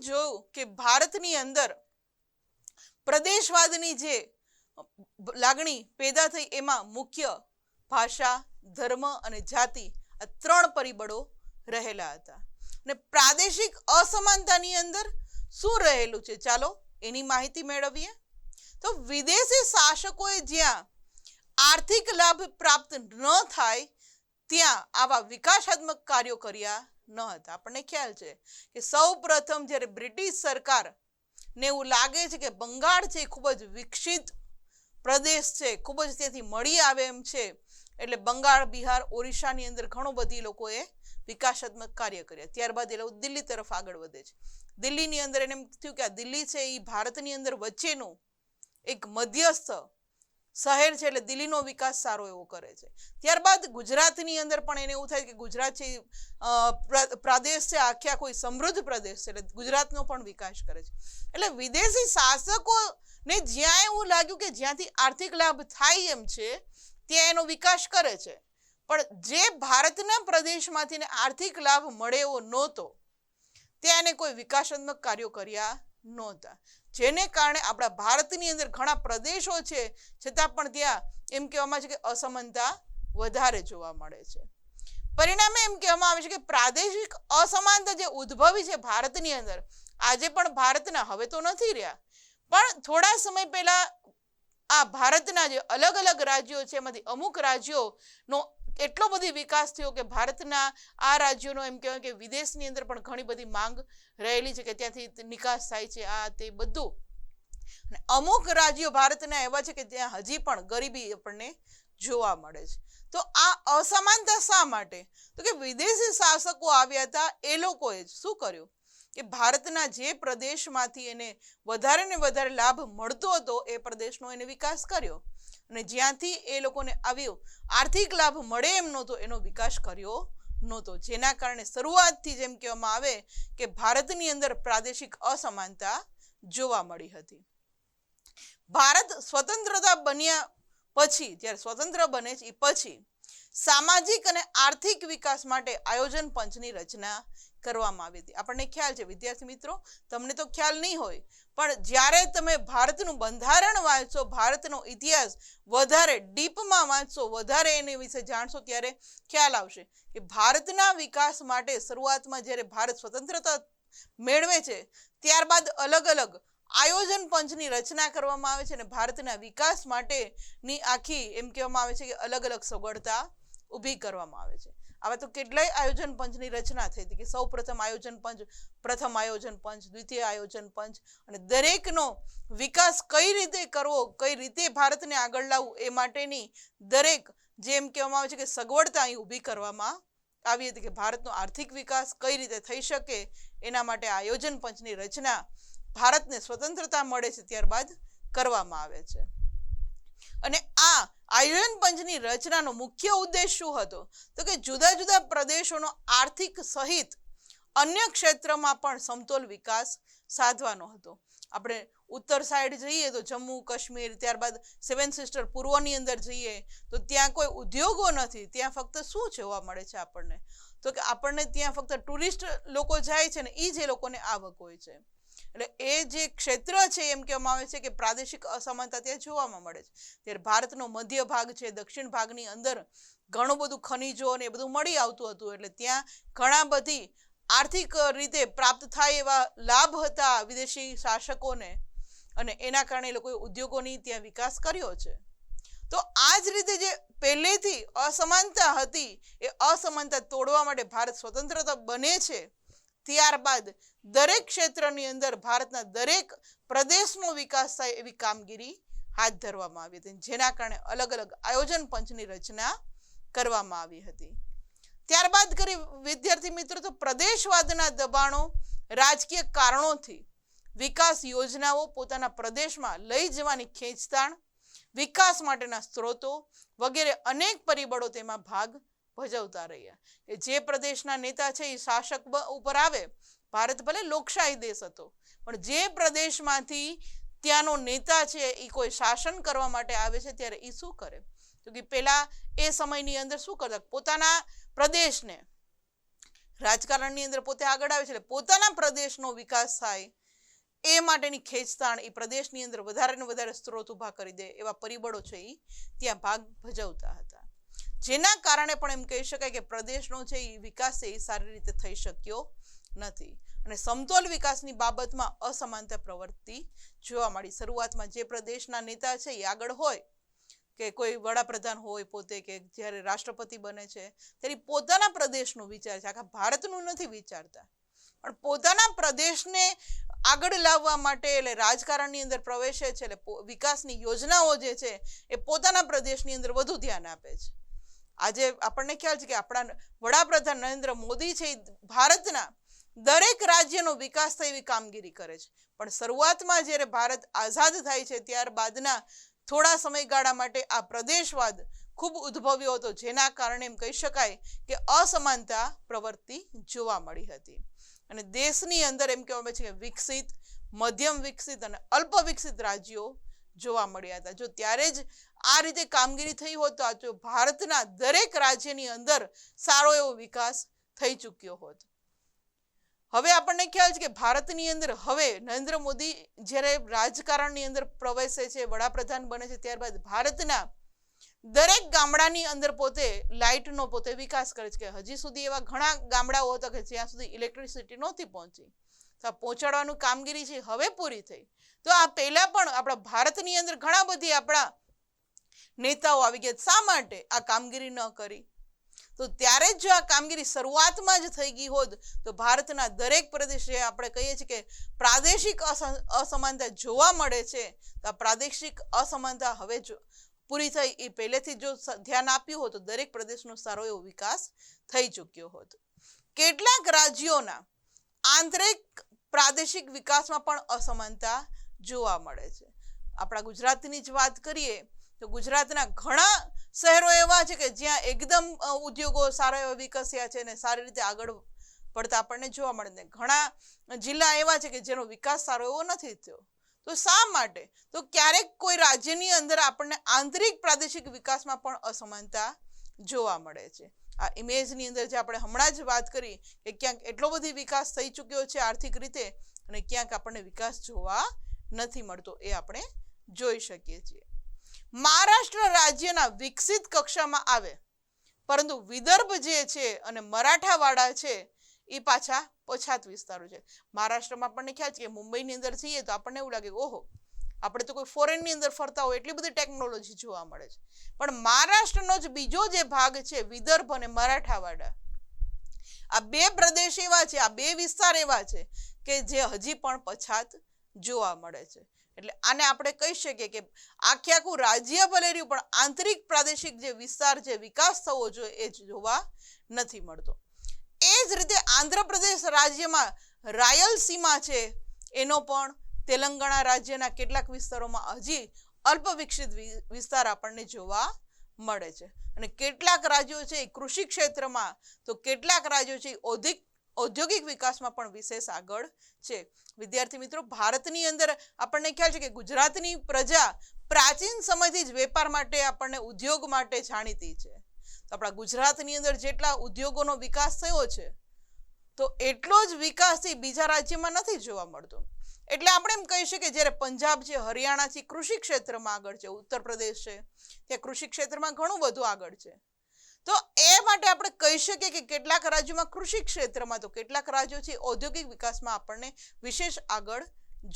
જોયું કે ભારતની અંદર પ્રદેશવાદની જે લાગણી પેદા થઈ એમાં મુખ્ય ભાષા, ધર્મ અને જાતિ આ 3 પરિબળો રહેલા હતા. અને પ્રાદેશિક અસમાનતાની અંદર શું રહેલું છે, ચાલો એની માહિતી મેળવીએ. તો વિદેશી શાસકોએ જ્યાં આર્થિક લાભ પ્રાપ્ત ન થાય ત્યાં આવા વિકાસાત્મક કાર્યો કર્યા ન હતા. આપણને ખ્યાલ છે કે સૌ પ્રથમ જ્યારે બ્રિટિશ સરકાર ને એવું લાગે છે કે બંગાળ છે ખૂબ જ વિકસિત પ્રદેશ છે, ખૂબ જ ત્યાંથી મળી આવે એમ છે, એટલે બંગાળ, બિહાર, ઓરિસ્સાની અંદર ઘણું બધી લોકોએ વિકાસાત્મક કાર્ય કર્યા. ત્યારબાદ એ લોકો દિલ્હી તરફ આગળ વધે છે. દિલ્હીની અંદર એને એમ થયું કે આ દિલ્હી છે એ ભારતની અંદર વચ્ચેનું એક મધ્યસ્થ શહેર છે, એટલે દિલ્હીનો વિકાસ સારો એવો કરે છે. ત્યારબાદ ગુજરાતની અંદર પણ એને એવું થાય કે ગુજરાત છે પ્રદેશ છે, આખા કોઈ સમૃદ્ધ પ્રદેશ છે, એટલે ગુજરાતનો પણ વિકાસ કરે છે. એટલે વિદેશી શાસકોને જ્યાં એવું લાગ્યું કે જ્યાંથી આર્થિક લાભ થાય એમ છે ત્યાં એનો વિકાસ કરે છે, પણ જે ભારતના પ્રદેશમાંથી આર્થિક લાભ મળે એવો નહોતો ત્યાં એને કોઈ વિકાસાત્મક કાર્યો કર્યા નહોતા, જેને કારણે આપણા ભારતની અંદર ઘણા પ્રદેશો છે છતાં પણ ત્યાં એમ કહેવામાં છે કે અસમાનતા વધારે જોવા મળે છે. પરિણામે એમ કહેવામાં આવે છે કે પ્રાદેશિક અસમાનતા જે ઉદ્ભવી છે ભારતની અંદર, આજે પણ ભારતના, હવે તો નથી રહ્યા, પણ થોડા સમય પહેલા આ ભારતના જે અલગ અલગ રાજ્યો છે એમાંથી અમુક રાજ્યોનો એટલો બધી વિકાસ થયો કે ભારતના આ રાજ્યોનો એમ કહેવાય કે વિદેશની અંદર પણ ઘણી બધી માંગ રહેલી છે કે ત્યાંથી નિકાસ થાય છે, આ તે બધું. અને અમુક રાજ્યો ભારતના એવા છે કે ત્યાં હજી પણ ગરીબી આપણને જોવા મળે છે. તો આ અસમાનતા શા માટે? તો કે વિદેશી શાસકો આવ્યા હતા, એ લોકોએ શું કર્યું કે ભારતના જે પ્રદેશમાંથી એને વધારે ને વધારે લાભ મળતો હતો એ પ્રદેશનો એને વિકાસ કર્યો, અને જ્યાંથી એ લોકોને આવ્યો આર્થિક લાભ મળે એમ નહોતો એનો વિકાસ કર્યો નહોતો, જેના કારણે શરૂઆતથી જેમ કહેવામાં આવે કે ભારતની અંદર પ્રાદેશિક અસમાનતા જોવા મળી હતી. ભારત સ્વતંત્રતા બન્યા પછી, જ્યારે સ્વતંત્ર બને છે એ પછી સામાજિક અને આર્થિક વિકાસ માટે આયોજન પંચની રચના કરવામાં આવી હતી. આપણને ખ્યાલ છે વિદ્યાર્થી મિત્રો, તમને તો ખ્યાલ નહીં હોય, પણ જ્યારે તમે ભારતનું બંધારણ વાંચશો, ભારતનો ઇતિહાસ વધારે ડીપમાં વાંચશો, વધારે એની વિશે જાણશો, ત્યારે ખ્યાલ આવશે કે ભારતના વિકાસ માટે શરૂઆતમાં જ્યારે ભારત સ્વતંત્રતા મેળવે છે ત્યારબાદ અલગ અલગ આયોજન પંચની રચના કરવામાં આવે છે અને ભારતના વિકાસ માટેની આખી એમ કહેવામાં આવે છે કે અલગ અલગ સગવડતા ઊભી કરવામાં આવે છે. આવા તો કેટલાય આયોજન પંચની રચના થઈ હતી કે સૌ પ્રથમ આયોજન પંચ, પ્રથમ આયોજન પંચ, દ્વિતીય આયોજન પંચ, અને દરેકનો વિકાસ કઈ રીતે કરવો, કઈ રીતે ભારતને આગળ લાવવું એ માટેની દરેક જેમ કહેવામાં આવે છે કે સગવડતા અહીં ઊભી કરવામાં આવી હતી કે ભારતનો આર્થિક વિકાસ કઈ રીતે થઈ શકે એના માટે આયોજન પંચની રચના ભારતને સ્વતંત્રતા મળે છે ત્યારબાદ કરવામાં આવે છે. અને આ આયોજન પંચની રચનાનો મુખ્ય ઉદ્દેશ શું હતો? તો કે જુદા જુદા પ્રદેશોનો આર્થિક સહિત અન્ય ક્ષેત્રમાં પણ સમતોલ વિકાસ સાધવાનો હતો. આપણે ઉત્તર સાઈડ જઈએ તો જમ્મુ કાશ્મીર, ત્યારબાદ સેવન સિસ્ટર પૂર્વની અંદર જઈએ તો ત્યાં કોઈ ઉદ્યોગો નથી, ત્યાં ફક્ત શું જોવા મળે છે આપણને? તો કે આપણને ત્યાં ફક્ત ટુરિસ્ટ લોકો જાય છે ને એ જ એ લોકોને આવક હોય છે. એટલે એ જે ક્ષેત્ર છે એમ કહેવામાં આવે છે કે પ્રાદેશિક અસમાનતા ત્યાં જોવામાં મળે છે. ત્યારે ભારતનો મધ્ય ભાગ છે, દક્ષિણ ભાગની અંદર ઘણું બધું ખનીજો ને એ બધું મળી આવતું હતું, એટલે ત્યાં ઘણા બધી આર્થિક રીતે પ્રાપ્ત થાય એવા લાભ હતા વિદેશી શાસકોને, અને એના કારણે એ લોકોએ ઉદ્યોગોની ત્યાં વિકાસ કર્યો છે. તો આ જ રીતે જે પહેલેથી અસમાનતા હતી એ અસમાનતા તોડવા માટે ભારત સ્વતંત્રતા બને છે ત્યારબાદ દરેક ક્ષેત્રની અંદર ભારતના દરેક પ્રદેશનો વિકાસ થાય એવી કામગીરી હાથ ધરવામાં આવી હતી, જેના કારણે અલગ અલગ આયોજન પંચની રચના કરવામાં આવી હતી. ત્યારબાદ કરી વિદ્યાર્થી મિત્રો તો પ્રદેશવાદના દબાણો, રાજકીય કારણોથી વિકાસ યોજનાઓ પોતાના પ્રદેશમાં લઈ જવાની ખેંચતાણ, વિકાસ માટેના સ્ત્રોતો વગેરે અનેક પરિબળો તેમાં ભાગ ભજવતા રહ્યા. કે જે પ્રદેશના નેતા છે એ શાસક ઉપર આવે, ભારત ભલે લોકશાહી દેશ હતો પણ જે પ્રદેશમાંથી ત્યાંનો નેતા છે એ કોઈ શાસન કરવા માટે આવે છે ત્યારે એ શું કરે? તો કે પેલા એ સમયની અંદર શું કરતા, પોતાના પ્રદેશને રાજકારણની અંદર પોતે આગળ આવે છે, એટલે પોતાના પ્રદેશનો વિકાસ થાય એ માટેની ખેંચતાણ એ પ્રદેશની અંદર વધારે ને વધારે સ્ત્રોત ઊભા કરી દે એવા પરિબળો છે એ ત્યાં ભાગ ભજવતા હતા, જેના કારણે પણ એમ કહી શકાય કે પ્રદેશનો છે એ વિકાસ છે એ સારી રીતે થઈ શક્યો નથી અને સમતોલ વિકાસની બાબતમાં અસમાનતા પ્રવૃત્તિ જોવા મળી. શરૂઆતમાં જે પ્રદેશના નેતા છે એ આગળ હોય કે કોઈ વડાપ્રધાન હોય પોતે કે જ્યારે રાષ્ટ્રપતિ બને છે ત્યારે પોતાના પ્રદેશનું વિચાર છે, આખા ભારતનું નથી વિચારતા, પણ પોતાના પ્રદેશને આગળ લાવવા માટે એટલે રાજકારણની અંદર પ્રવેશે છે, એટલે વિકાસની યોજનાઓ જે છે એ પોતાના પ્રદેશની અંદર વધુ ધ્યાન આપે છે. આજે આપણને ખ્યાલ છે કે આપણા વડાપ્રધાન નરેન્દ્ર મોદી છે એ ભારતના દરેક રાજ્યનો વિકાસ થાય એવી કામગીરી કરે છે, પણ શરૂઆતમાં જ્યારે ભારત આઝાદ થાય છે ત્યારબાદના થોડા સમયગાળા માટે આ પ્રદેશવાદ ખૂબ ઉદ્ભવ્યો હતો, જેના કારણે એમ કહી શકાય કે અસમાનતા પ્રવૃત્તિ જોવા મળી હતી અને દેશની અંદર એમ કહેવામાં છે કે વિકસિત, મધ્યમ વિકસિત અને અલ્પ વિકસિત રાજ્યો જોવા મળ્યા હતા. જો ત્યારે જ આ રીતે કામગીરી થઈ હોત તો ભારતના દરેક રાજ્યની અંદર સારો એવો વિકાસ થઈ ચૂક્યો હોત. હવે આપણને ખ્યાલ છે કે ભારતની અંદર હવે નરેન્દ્ર મોદી જ્યારે રાજકારણની અંદર પ્રવેશે છે, વડાપ્રધાન બને છે, ત્યારબાદ ભારતના દરેક ગામડાની અંદર પોતે લાઇટનો પોતે વિકાસ કરે છે કે હજી સુધી એવા ઘણા ગામડાઓ હતા કે જ્યાં સુધી ઇલેક્ટ્રિસિટી નહોતી પહોંચી, તો પહોંચાડવાનું કામગીરી છે હવે પૂરી થઈ. તો આ પહેલા પણ આપણા ભારતની અંદર ઘણા બધી આપણા નેતાઓ આવી ગયા, શા માટે આ કામગીરી ન કરી? તો ત્યારે જ જો આ કામગીરી શરૂઆતમાં જ થઈ ગઈ હોત તો ભારતના દરેક પ્રદેશે આપણે કહીએ છીએ કે પ્રાદેશિક અસમાનતા જોવા મળે છે, તો આ પ્રાદેશિક અસમાનતા હવે જો પૂરી થઈ એ પહેલેથી જો ધ્યાન આપ્યું હોત તો દરેક પ્રદેશનો સારો એવો વિકાસ થઈ ચૂક્યો હોત. કેટલાક રાજ્યોના આંતરિક પ્રાદેશિક વિકાસમાં પણ અસમાનતા જોવા મળે છે. આપણા ગુજરાતની જ વાત કરીએ તો ગુજરાતના ઘણા શહેરો એવા છે કે જ્યાં એકદમ ઉદ્યોગો સારા એવા વિકસ્યા છે અને સારી રીતે આગળ પડતા આપણને જોવા મળે છે. ઘણા જિલ્લા એવા છે કે જેનો વિકાસ સારો એવો નથી થયો. તો શા માટે? તો ક્યારેક કોઈ રાજ્યની અંદર આપણને આંતરિક પ્રાદેશિક વિકાસમાં પણ અસમાનતા જોવા મળે છે. આ ઇમેજની અંદર જે આપણે હમણાં જ વાત કરી કે ક્યાંક એટલો બધો વિકાસ થઈ ચૂક્યો છે આર્થિક રીતે અને ક્યાંક આપણને વિકાસ જોવા નથી મળતો, એ આપણે જોઈ શકીએ છીએ. મહારાષ્ટ્ર રાજ્યના વિકસિત કક્ષામાં આવે, પરંતુ વિદર્ભ જે છે અને મરાઠાવાડા છે એ પાછા પછાત વિસ્તારો છે. મહારાષ્ટ્રમાં આપણને ખ્યાલ છે કે મુંબઈની અંદર જઈએ તો આપણને એવું લાગે ઓહો, આપણે તો કોઈ ફોરેનની અંદર ફરતા હોય એટલી બધી ટેકનોલોજી જોવા મળે છે, પણ મહારાષ્ટ્રનો જ બીજો જે ભાગ છે વિદર્ભ અને મરાઠાવાડા, આ બે પ્રદેશ એવા છે, આ બે વિસ્તાર એવા છે કે જે હજી પણ પછાત જોવા મળે છે. એટલે આને આપણે કહી શકીએ કે આખે આખું રાજ્ય ભલે રહ્યું પણ આંતરિક પ્રાદેશિક જે વિસ્તાર જે વિકાસ થવો જોઈએ એ જોવા નથી મળતો. એ જ રીતે આંધ્રપ્રદેશ રાજ્યમાં રાયલસીમા છે એનો પણ તેલંગાણા રાજ્યના કેટલાક વિસ્તારોમાં હજી અલ્પ વિકસિત વિસ્તાર આપણને જોવા મળે છે અને કેટલાક રાજ્યો છે કૃષિ ક્ષેત્રમાં, તો કેટલાક રાજ્યો છે ઔદ્યોગિક વિકાસમાં પણ વિશેષ આગળ છે. વિદ્યાર્થી મિત્રો, ભારતની અંદર આપણને ખ્યાલ છે કે ગુજરાતની પ્રજા પ્રાચીન સમયથી જ વેપાર માટે, આપણને ઉદ્યોગ માટે જાણીતી છે. તો આપણા ગુજરાતની અંદર જેટલા ઉદ્યોગોનો વિકાસ થયો છે તો એટલો જ વિકાસ બીજા રાજ્યમાં નથી જોવા મળતો. એટલે આપણે એમ કહી શકીએ જ્યારે પંજાબ છે, હરિયાણા છે કૃષિ ક્ષેત્રમાં આગળ છે, ઉત્તર પ્રદેશ છે ત્યાં કૃષિ ક્ષેત્રમાં ઘણું બધું આગળ છે. તો એ માટે આપણે કહી શકીએ કે કેટલાક રાજ્યોમાં કૃષિ ક્ષેત્રમાં તો કેટલાક રાજ્યો છે ઔદ્યોગિક વિકાસમાં આપણને વિશેષ આગળ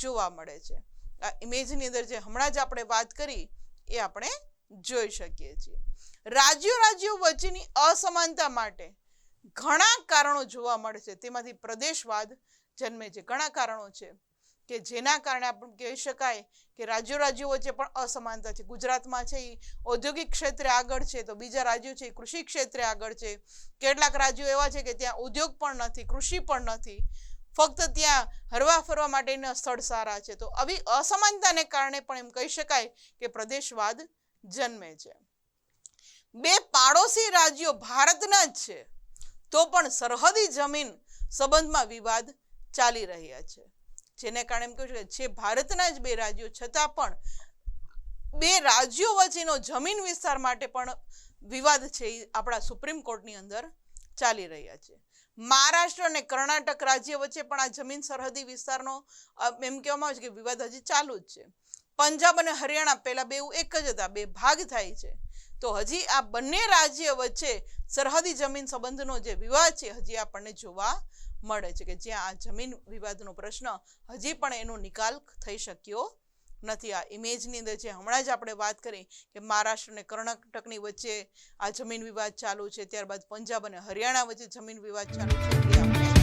જોવા મળે છે. આ ઇમેજની અંદર જે હમણાં જ આપણે વાત કરી એ આપણે જોઈ શકીએ છીએ. રાજ્યો વચ્ચેની અસમાનતા માટે ઘણા કારણો જોવા મળે છે, તેમાંથી પ્રદેશવાદ જન્મે છે. ઘણા કારણો છે કે જેના કારણે આપણે કહી શકાય કે રાજ્યો વચ્ચે પણ અસમાનતા છે. ગુજરાતમાં છે એ ઔદ્યોગિક ક્ષેત્રે આગળ છે, તો બીજા રાજ્યો છે એ કૃષિ ક્ષેત્રે આગળ છે. કેટલાક રાજ્યો એવા છે કે ત્યાં ઉદ્યોગ પણ નથી, કૃષિ પણ નથી, ફક્ત ત્યાં હરવા ફરવા માટેના સ્થળ સારા છે. તો આવી અસમાનતાને કારણે પણ એમ કહી શકાય કે પ્રદેશવાદ જન્મે છે. બે પાડોશી રાજ્યો ભારતના જ છે તો પણ સરહદી જમીન સંબંધમાં વિવાદ ચાલી રહ્યા છે, જેને કારણે એમ કહ્યું છે કે જે ભારતના જ બે રાજ્યો છતાં પણ બે રાજ્યો વચ્ચેનો જમીન વિસ્તાર માટે પણ વિવાદ છે એ આપણા સુપ્રીમ કોર્ટની અંદર ચાલી રહ્યા છે. મહારાષ્ટ્ર અને કર્ણાટક રાજ્ય વચ્ચે પણ આ જમીન સરહદી વિસ્તારનો એમ કહેવામાં આવે છે કે વિવાદ હજી ચાલુ જ છે. પંજાબ અને હરિયાણા પહેલા બે એક જ હતા, બે ભાગ થાય છે. તો હજી આ બંને રાજ્ય વચ્ચે સરહદી જમીન સંબંધનો જે વિવાદ છે હજી આપણને જોવા મળે છે કે જ્યાં આ જમીન વિવાદનો પ્રશ્ન હજી પણ એનો નિકાલ થઈ શક્યો નથી. આ ઇમેજની અંદર જે હમણાં જ આપણે વાત કરી કે મહારાષ્ટ્ર અને કર્ણાટકની વચ્ચે આ જમીન વિવાદ ચાલુ છે, ત્યારબાદ પંજાબ અને હરિયાણા વચ્ચે જમીન વિવાદ ચાલુ છે, એ આપણે